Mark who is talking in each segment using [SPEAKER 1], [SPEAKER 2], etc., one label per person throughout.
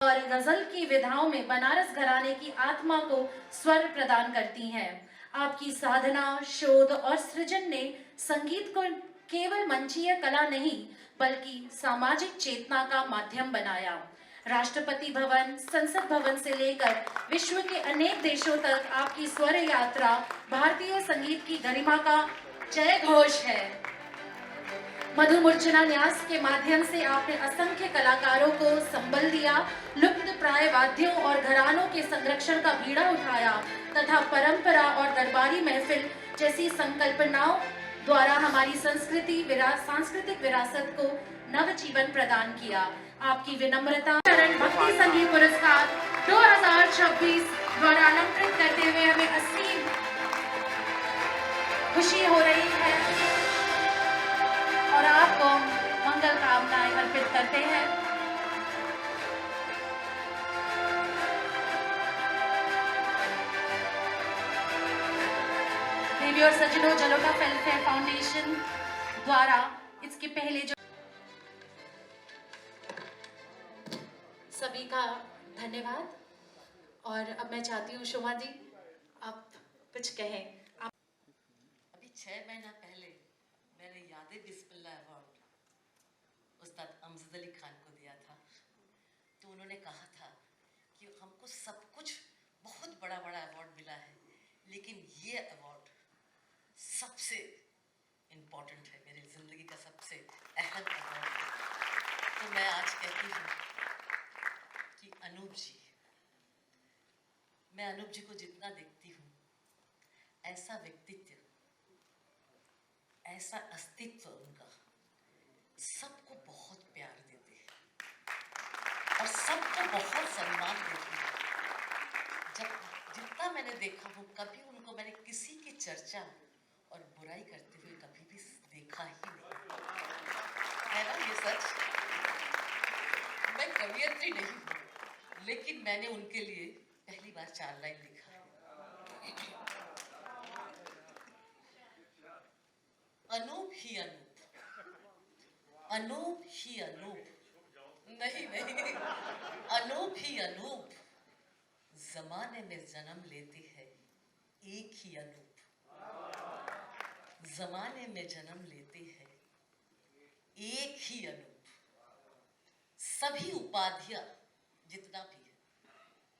[SPEAKER 1] और गजल की विधाओं में बनारस घराने की आत्मा को स्वर प्रदान करती हैं। आपकी साधना, शोध और सृजन ने संगीत को केवल मंचीय कला नहीं बल्कि सामाजिक चेतना का माध्यम बनाया। राष्ट्रपति भवन, संसद भवन से लेकर विश्व के अनेक देशों तक आपकी स्वर यात्रा भारतीय संगीत की गरिमा का जय घोष है। मधुमूर्छना न्यास के माध्यम से आपने असंख्य कलाकारों को संबल दिया, लुप्त प्राय वाद्यों और घरानों के संरक्षण का बीड़ा उठाया तथा परंपरा और दरबारी महफिल जैसी संकल्पनाओं द्वारा हमारी सांस्कृतिक विरासत को नवजीवन प्रदान किया। आपकी विनम्रता भक्ति संगीत पुरस्कार 2026 द्वारा अलंकृत करते हुए हमें असीम खुशी हो रही है और आपको मंगल कामनाएं अर्पित करते हैं। देवी और सज्जनों, जलोटा वेलफेयर फाउंडेशन द्वारा इसके पहले जो सभी का धन्यवाद। और अब मैं चाहती हूँ शोभा जी आप कुछ कहें।
[SPEAKER 2] अभी 6 महीना पहले मैंने यादें बिस्मिल्लाह अवार्ड उस्ताद अमजद अली खान को दिया था। तो उन्होंने कहा था कि हमको सब कुछ बहुत बड़ा बड़ा अवार्ड मिला है, लेकिन ये अवार्ड सबसे इम्पोर्टेंट है, मेरी ज़िंदगी का सबसे अहम अवार्ड है। तो मैं आज कहती हूँ कि अनूप जी, मैं अनूप जी को जितना देखती हूँ, ऐसा व्यक्तित्व, ऐसा अस्तित्व उनका सबको बहुत प्यार देते हैं और सबको बहुत सम्मान देते हैं। जब जितना मैंने देखा हूँ, कभी उनको मैंने किसी की चर्चा और बुराई करते हुए कभी भी देखा ही नहीं है ना। ये सच। मैं कवियत्री नहीं हूँ, लेकिन मैंने उनके लिए पहली बार 4 लाइन लिखा। अनूप ही अनूप, अनूप ही अनूप, नहीं नहीं, अनूप ही अनूप, जमाने में जन्म लेते हैं एक ही अनूप, जमाने में जन्म लेते हैं एक ही अनूप। सभी उपाधियां जितना भी है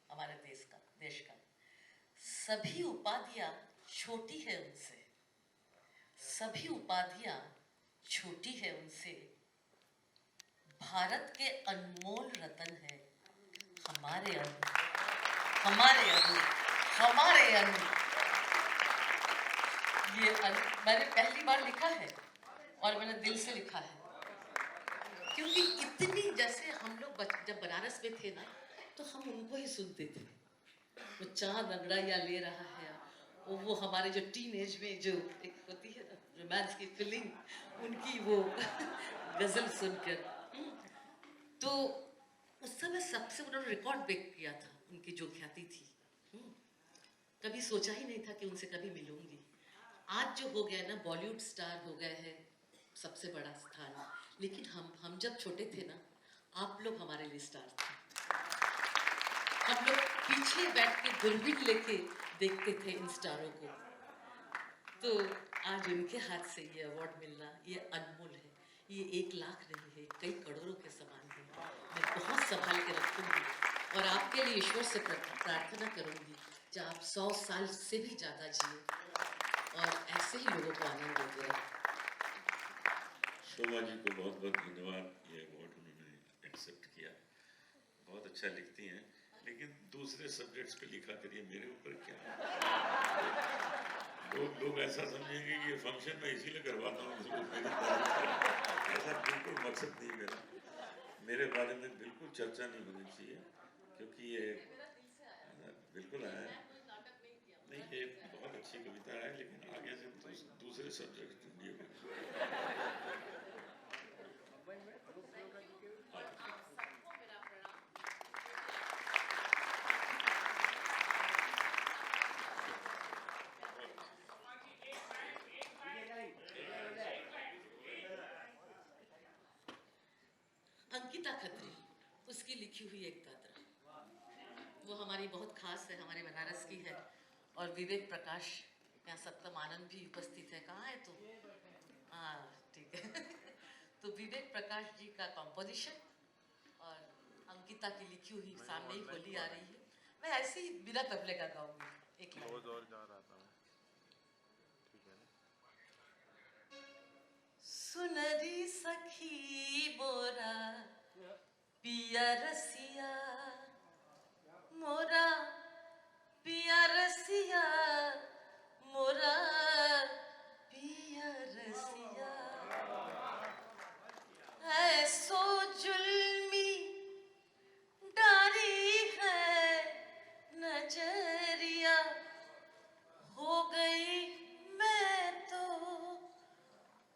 [SPEAKER 2] हमारे देश का सभी उपाधियां छोटी है उनसे, सभी उपाधियां छोटी है उनसे। भारत के अनमोल रतन है हमारे अनूप, हमारे अनूप, हमारे अनूप। ये मैंने पहली बार लिखा है और मैंने दिल से लिखा है, क्योंकि इतनी, जैसे हम लोग जब बनारस में थे ना, तो हम उनको ही सुनते थे। वो चांद अंगड़ाइयाँ ले रहा है, वो हमारे जो टीन एज में जो एक होती है ना रोमांस की फीलिंग, उनकी वो गजल सुनकर, तो उस समय सबसे उन्होंने रिकॉर्ड ब्रेक किया था। उनकी जो ख्याति थी, कभी सोचा ही नहीं था कि उनसे कभी मिलूंगी। आज जो हो गया ना, बॉलीवुड स्टार हो गए हैं, सबसे बड़ा स्थान। लेकिन हम जब छोटे थे ना, आप लोग हमारे लिए स्टार थे। हम लोग पीछे बैठ के दूरबीन लेके देखते थे इन स्टारों को। तो आज उनके हाथ से ये अवार्ड मिलना, ये अनमोल है। ये 1 लाख नहीं है, कई करोड़ों के समान है। मैं बहुत संभाल के रखूंगी और आपके लिए ईश्वर से प्रार्थना करूंगी कि आप 100 साल से भी ज़्यादा जिए और ऐसे ही लोगों को आनंद देते रहे।
[SPEAKER 3] शोभा जी को बहुत बहुत धन्यवाद। ये अवार्ड उन्होंने एक्सेप्ट किया। बहुत अच्छा लिखती हैं, लेकिन दूसरे सब्जेक्ट्स पे लिखा करिए, मेरे ऊपर क्या। लोग ऐसा समझेंगे कि ये फंक्शन मैं इसीलिए करवाता हूँ, ऐसा बिल्कुल मकसद नहीं मेरा। मेरे बारे में बिल्कुल चर्चा नहीं होनी चाहिए, क्योंकि ये बिल्कुल है नहीं, ये बहुत अच्छी कविता है, लेकिन आगे से दूसरे सब्जेक्ट ढूंढिए।
[SPEAKER 2] अंकिता खत्री, उसकी लिखी हुई एक गाथा। वो हमारी बहुत खास है, हमारे बनारस की है। और विवेक प्रकाश, यहाँ सप्तम आनंद भी उपस्थित है। कहाँ है तू? हाँ ठीक है। तो विवेक प्रकाश जी का कॉम्पोजिशन और अंकिता की लिखी हुई सामने ही होली आ रही है। मैं ऐसे ही बिना तबले का गाऊंगी एक लाइन।
[SPEAKER 4] और जा रहा था मैं, ठीक है ना।
[SPEAKER 2] सुनरी सखी बोरा पिया रसिया, मोरा पिया रसिया, मोरा पिया रसिया, ऐसो जुल्मी डारी है नजरिया, हो गई मैं तो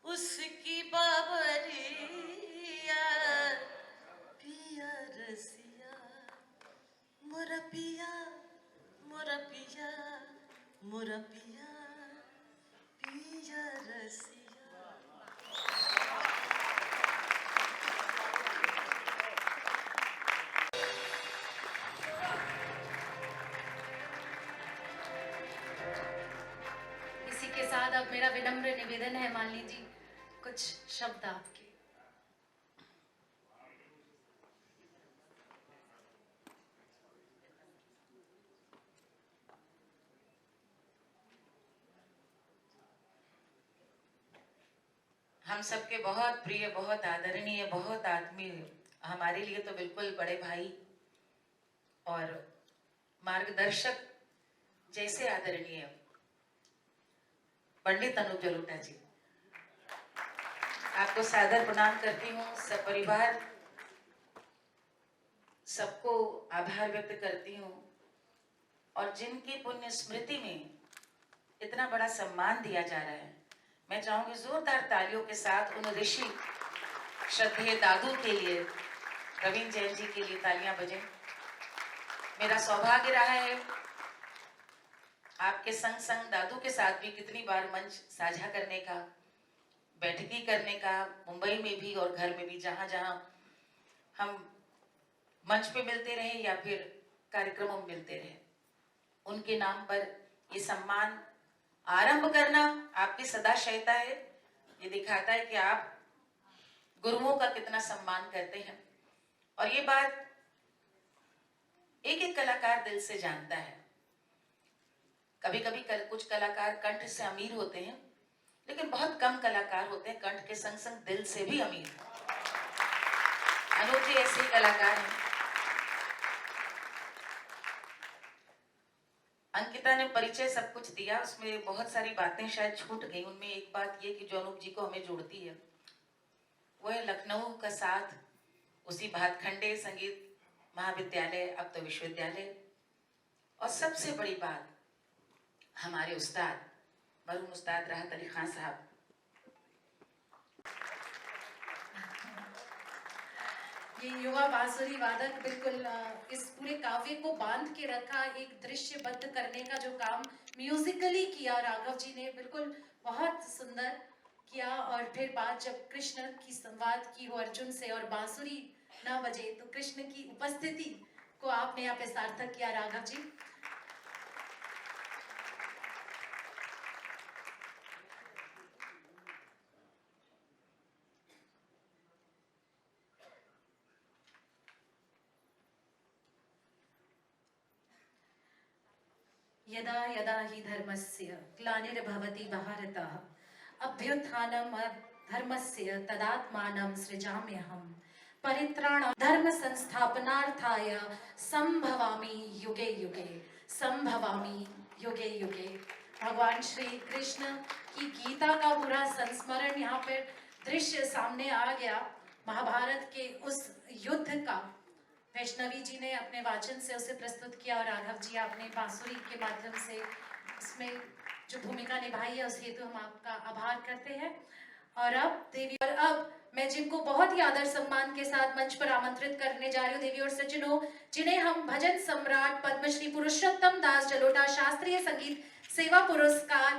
[SPEAKER 2] उसकी बाबरिया, पिया रसिया, मोरा पिया, मोरा पिया, मोरा पिया, पिया रसिया।
[SPEAKER 1] इसी के साथ अब मेरा विनम्र निवेदन है, मालिनी जी कुछ शब्द आपके।
[SPEAKER 5] हम सबके बहुत प्रिय, बहुत आदरणीय, बहुत आत्मीय, हमारे लिए तो बिल्कुल बड़े भाई और मार्गदर्शक जैसे आदरणीय पंडित अनूप जलोटा जी, आपको सादर प्रणाम करती हूँ। सब परिवार सबको आभार व्यक्त करती हूँ। और जिनकी पुण्य स्मृति में इतना बड़ा सम्मान दिया जा रहा है, मैं चाहूंगी जोरदार तालियों के साथ उन ऋषि श्रद्धेय दादू के लिए, रवीन जैन जी के लिए तालियां बजें। मेरा सौभाग्य रहा है आपके संग संग दादू के साथ भी कितनी बार मंच साझा करने का, बैठकी करने का, मुंबई में भी और घर में भी, जहां जहां हम मंच पे मिलते रहे या फिर कार्यक्रमों में मिलते रहे। उनके नाम पर ये सम्मान आरंभ करना आपकी सदाशयता है। ये दिखाता है कि आप गुरुओं का कितना सम्मान करते हैं। और ये बात एक एक कलाकार दिल से जानता है। कभी कभी कुछ कलाकार कंठ से अमीर होते हैं, लेकिन बहुत कम कलाकार होते हैं कंठ के संग संग दिल से भी अमीर। अनूप जी ऐसे ही कलाकार हैं। अंकिता ने परिचय सब कुछ दिया, उसमें बहुत सारी बातें शायद छूट गई। उनमें एक बात ये कि जो अनूप जी को हमें जोड़ती है वो है लखनऊ का साथ, उसी भातखंडे संगीत महाविद्यालय, अब तो विश्वविद्यालय। और सबसे बड़ी बात, हमारे उस्ताद मरहूम उस्ताद राहत अली खान साहब।
[SPEAKER 1] ये युवा बांसुरी वादक बिल्कुल इस पूरे काव्य को बांध के रखा, एक दृश्यबद्ध करने का जो काम म्यूजिकली किया राघव जी ने, बिल्कुल बहुत सुंदर किया। और फिर बात जब कृष्ण की संवाद की हो अर्जुन से और बांसुरी ना बजे, तो कृष्ण की उपस्थिति को आपने यहाँ पे सार्थक किया राघव जी। यदा यदा हि धर्मस्य ग्लानिर्भवति भारत, अभ्युत्थानम् धर्मस्य तदात्मानं सृजाम्यहम्, परित्राणाय धर्म संस्थापनार्थाय संभवामि युगे युगे, संभवामि युगे युगे। भगवान श्री कृष्ण की गीता का पूरा संस्मरण यहाँ पर दृश्य सामने आ गया। महाभारत के उस युद्ध का वैष्णवी जी ने अपने वाचन से उसे प्रस्तुत किया और राघव जी आपने बांसुरी के माध्यम से इसमें जो भूमिका निभाई है उस हेतु हम आपका आभार करते हैं। और अब मैं जिनको बहुत ही आदर सम्मान के साथ मंच पर आमंत्रित करने जा रही हूँ, देवी और सज्जनों, जिन्हें हम भजन सम्राट पद्मश्री पुरुषोत्तम दास जलोटा शास्त्रीय संगीत सेवा पुरस्कार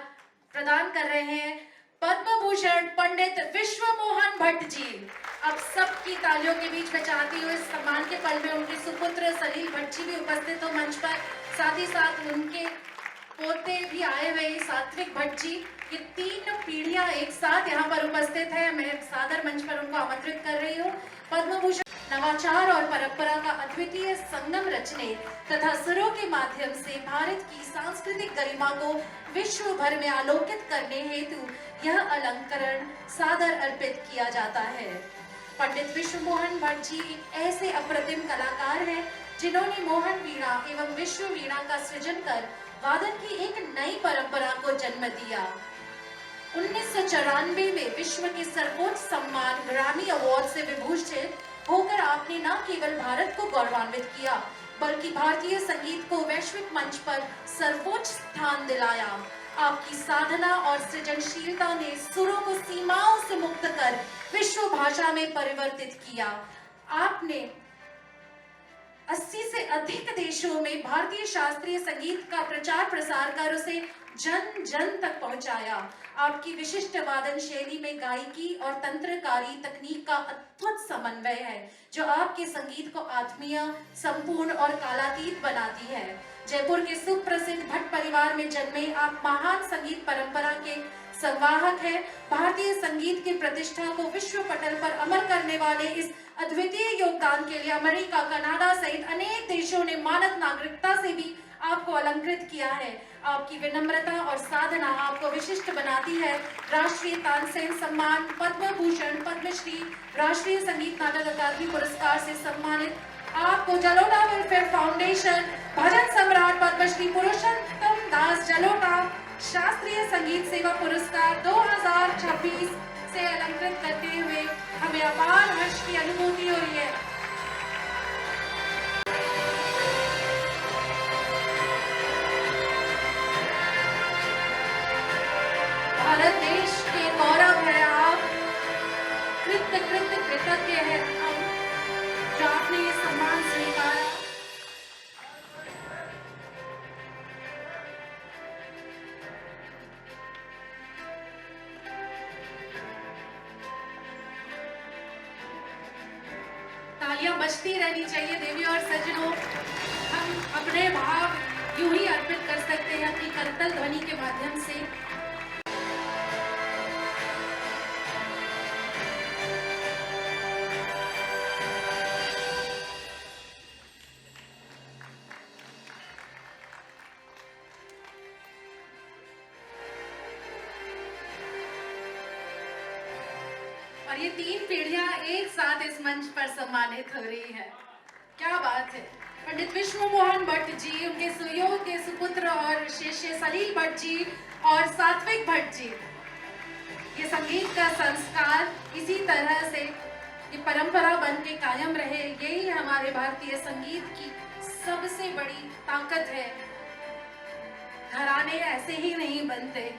[SPEAKER 1] प्रदान कर रहे हैं, पद्म भूषण पंडित विश्व मोहन भट्ट जी। अब सबकी तालियों के बीच मैं चाहती हूँ इस सम्मान के पल में उनके सुपुत्र सलील भट्ट जी भी उपस्थित हो मंच पर, साथ ही साथ उनके पोते भी आए हुए सात्विक भट्ट जी। ये 3 पीढ़ियां एक साथ यहाँ पर उपस्थित है। मैं सादर मंच पर उनको आमंत्रित कर रही हूँ। पद्म भूषण नवाचार और परंपरा का अद्वितीय संगम रचने तथा सुरों के माध्यम से भारत की सांस्कृतिक गरिमा को विश्व भर में आलोकित करने हेतु यह अलंकरण सादर अर्पित किया जाता है। पंडित विश्व मोहन भट्ट जी एक ऐसे अप्रतिम कलाकार हैं जिन्होंने मोहन वीणा एवं विश्व वीणा का सृजन कर वादन की एक नई परंपरा को जन्म दिया। 1994 में विश्व के सर्वोच्च सम्मान ग्रैमी अवार्ड से विभूषित होकर आपने न केवल भारत को गौरवान्वित किया बल्कि भारतीय संगीत को वैश्विक मंच पर सर्वोच्च स्थान दिलाया। आपकी साधना और सृजनशीलता ने सुरों को सीमाओं से मुक्त कर विश्व भाषा में परिवर्तित किया। आपने 80 से अधिक देशों में भारतीय शास्त्रीय संगीत का प्रचार प्रसार कर उसे जन जन तक पहुंचाया। आपकी विशिष्ट वादन शैली में गायकी और तंत्रकारी तकनीक का अद्भुत समन्वय है जो आपके संगीत को आत्मीय, संपूर्ण और कालातीत बनाती है। जयपुर के सुप्रसिद्ध भट्ट परिवार में जन्मे आप महान संगीत परंपरा के संवाहक हैं। भारतीय संगीत की प्रतिष्ठा को विश्व पटल पर अमर करने वाले इस अद्वितीय योगदान के लिए अमेरिका, कनाडा सहित अनेक देशों ने मानद नागरिकता से भी आपको अलंकृत किया है। आपकी विनम्रता और साधना आपको विशिष्ट बनाती है। राष्ट्रीय तानसेन सम्मान, पद्म भूषण, पद्मश्री, राष्ट्रीय संगीत नाटक अकादमी पुरस्कार से सम्मानित आपको जलोटा वेलफेयर फाउंडेशन, भजन सम्राट पद्मश्री पुरुषोत्तम दास जलोटा शास्त्रीय संगीत सेवा पुरस्कार 2026 से अलंकृत करते हुए हमें अपार हर्ष की अनुभूति हो रही है। भारत देश के गौरव है आप, कृतज्ञ है हम जो आपने ये सम्मान स्वीकारा। तालियां बजती रहनी चाहिए देवी और सज्जनों। हम अपने भाव यूं ही अर्पित कर सकते हैं अपनी करतल ध्वनि के माध्यम से। और ये 3 पीढ़ियां एक साथ इस मंच पर सम्मानित हो रही है। क्या बात है। पंडित विश्व मोहन भट्ट जी, उनके सुयोग्य सुपुत्र और शिष्य सलील भट्ट जी और सात्विक भट्ट जी। ये संगीत का संस्कार इसी तरह से ये परंपरा बन के कायम रहे, यही हमारे भारतीय संगीत की सबसे बड़ी ताकत है। घराने ऐसे ही नहीं बनते,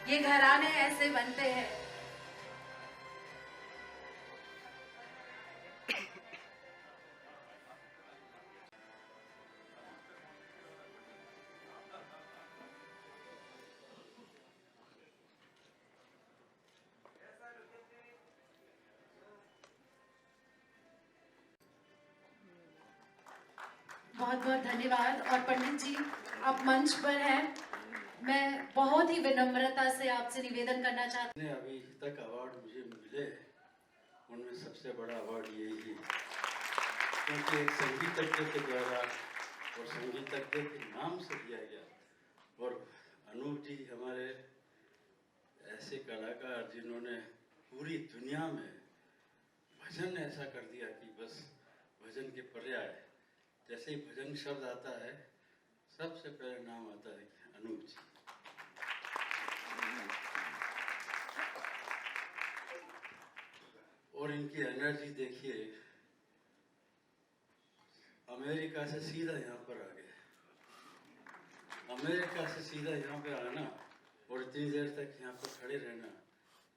[SPEAKER 1] ये घराने ऐसे बनते हैं। बहुत बहुत धन्यवाद। और पंडित जी आप मंच पर हैं, मैं बहुत ही विनम्रता से आपसे निवेदन करना चाहती हूँ।
[SPEAKER 6] अभी तक अवार्ड मुझे मिले उनमें सबसे बड़ा अवार्ड यही है, क्योंकि एक संगीतज्ञ के द्वारा और संगीतज्ञ के नाम से दिया गया। और अनूप जी हमारे ऐसे कलाकार जिन्होंने पूरी दुनिया में भजन ऐसा कर दिया कि बस भजन के पर्याय, जैसे ही भजन शब्द आता है सबसे पहले नाम आता है अनूप जी। और इनकी एनर्जी देखिए, अमेरिका से सीधा यहाँ पर आ गए, अमेरिका से सीधा यहाँ पे आना और इतनी देर तक यहाँ पर खड़े रहना,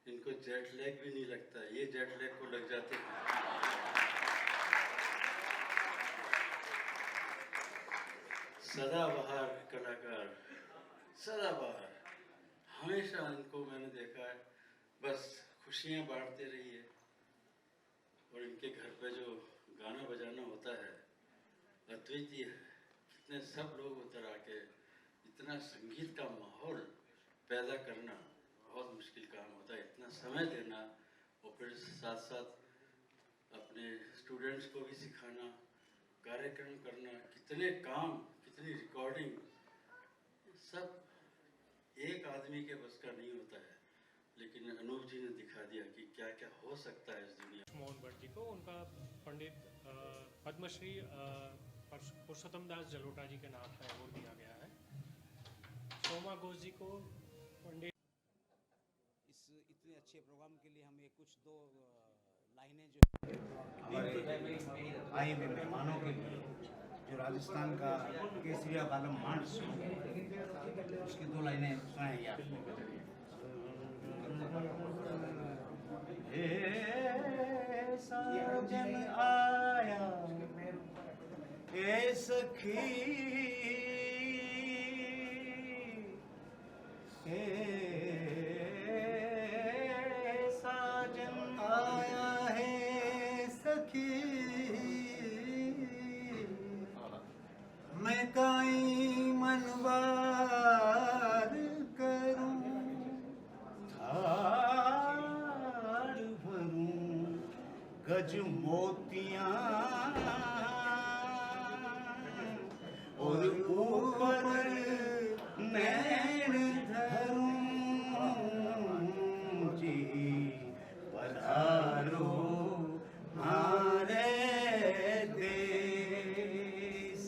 [SPEAKER 6] इनको जेट लैग भी नहीं लगता, ये जेट लैग को लग जाते हैं। सदाबहार कलाकार, सदाबहार, हमेशा इनको मैंने देखा है बस खुशियाँ बांटते रहिए। और इनके घर पे जो गाना बजाना होता है अद्वितीय है। कितने सब लोग उतर आके इतना संगीत का माहौल पैदा करना बहुत मुश्किल काम होता है। इतना समय देना और फिर साथ साथ अपने स्टूडेंट्स को भी सिखाना, कार्यक्रम करना, कितने काम, कितनी रिकॉर्डिंग, सब एक आदमी के बस का नहीं होता है। लेकिन अनूप जी ने दिखा दिया कि क्या क्या हो सकता है इस दुनिया में।
[SPEAKER 7] मोहन भट्ट जी को उनका पंडित पद्मश्री पुरुषोत्तम दास जलोटा जी के नाम पर अवार्ड दिया गया है। सोमा घोष जी को पंडित।
[SPEAKER 8] इस इतने अच्छे प्रोग्राम के लिए हमें कुछ दो लाइनें जो
[SPEAKER 9] हमारे आए हुए मेहमानों के लिए जो राजस्थान का केसरिया बालम मांस उसकी दो लाइनें सुनाएंगे आपको। साजन आया ए सखी साजन आया है सखी मैं काई मनवार करूं थार भरूं गज मोतियां और ऊपर नैन धरूं जी पधारो हमारे देश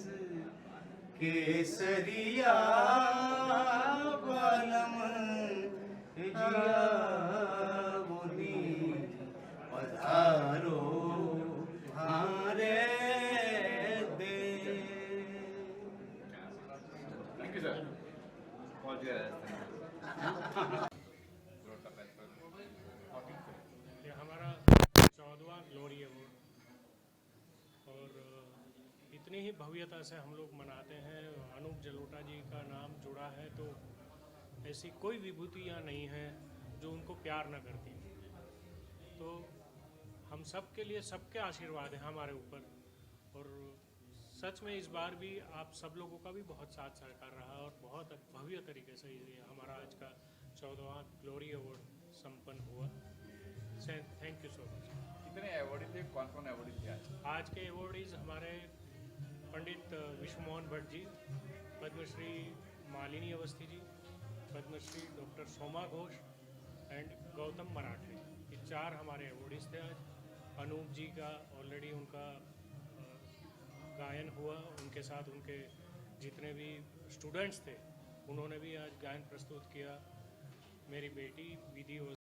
[SPEAKER 9] केसरिया बालम जिया बोली पधारो हमारे देश।
[SPEAKER 4] Thank you sir. बहुत
[SPEAKER 7] ये हमारा 14वां ग्लोरी अवार्ड और इतनी ही भव्यता से हम लोग मनाते हैं। अनूप जलोटा जी का नाम जुड़ा है तो ऐसी कोई विभूतियाँ नहीं हैं जो उनको प्यार न करती। तो हम सब के लिए सबके आशीर्वाद हैं हमारे ऊपर। और सच में इस बार भी आप सब लोगों का भी बहुत साथ सहकार रहा और बहुत भव्य तरीके से ये हमारा आज का 14वां ग्लोरी अवार्ड संपन्न हुआ। Thank you so much.
[SPEAKER 4] कितने अवार्ड थे, कौन कौन अवार्ड थे
[SPEAKER 7] आज के अवार्डीज हमारे पंडित विश्व मोहन भट्ट जी, पद्मश्री मालिनी अवस्थी जी, पद्मश्री डॉक्टर सोमा घोष एंड गौतम मराठे, ये 4 हमारे अवार्डीज थे आज। अनूप जी का ऑलरेडी उनका गायन हुआ, उनके साथ उनके जितने भी स्टूडेंट्स थे उन्होंने भी आज गायन प्रस्तुत किया। मेरी बेटी विधि